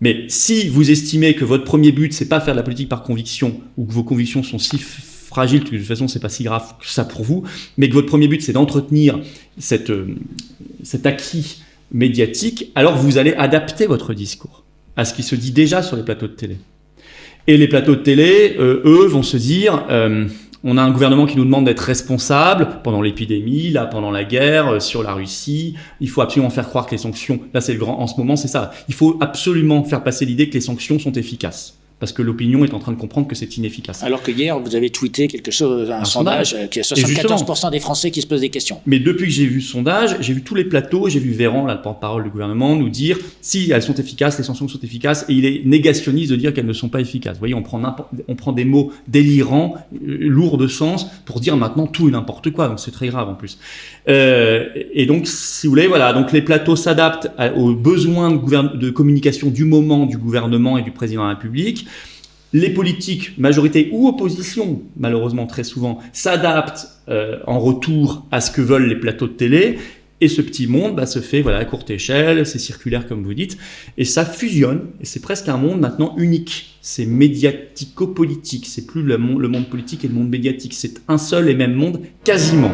Mais si vous estimez que votre premier but, c'est pas faire de la politique par conviction, ou que vos convictions sont si fragiles que de toute façon, c'est pas si grave que ça pour vous, mais que votre premier but, c'est d'entretenir cet acquis médiatique, alors vous allez adapter votre discours à ce qui se dit déjà sur les plateaux de télé. Et les plateaux de télé, eux, vont se dire... on a un gouvernement qui nous demande d'être responsable pendant l'épidémie, là pendant la guerre, sur la Russie. Il faut absolument faire croire que les sanctions, là c'est le grand, en ce moment c'est ça. Il faut absolument faire passer l'idée que les sanctions sont efficaces. Parce que l'opinion est en train de comprendre que c'est inefficace. Alors que hier, vous avez tweeté quelque chose, un sondage qui a 74% des Français qui se posent des questions. Mais depuis que j'ai vu ce sondage, j'ai vu tous les plateaux, j'ai vu Véran, le porte-parole du gouvernement, nous dire si elles sont efficaces, les sanctions sont efficaces, et il est négationniste de dire qu'elles ne sont pas efficaces. Vous voyez, on prend des mots délirants, lourds de sens, pour dire maintenant tout et n'importe quoi, donc c'est très grave en plus. Et donc, si vous voulez, voilà, donc les plateaux s'adaptent aux besoins de communication du moment du gouvernement et du président de la République. Les politiques, majorité ou opposition, malheureusement très souvent, s'adaptent en retour à ce que veulent les plateaux de télé. Et ce petit monde se fait à courte échelle, c'est circulaire comme vous dites, et ça fusionne. Et c'est presque un monde maintenant unique. C'est médiatico-politique. C'est plus le monde politique et le monde médiatique. C'est un seul et même monde quasiment.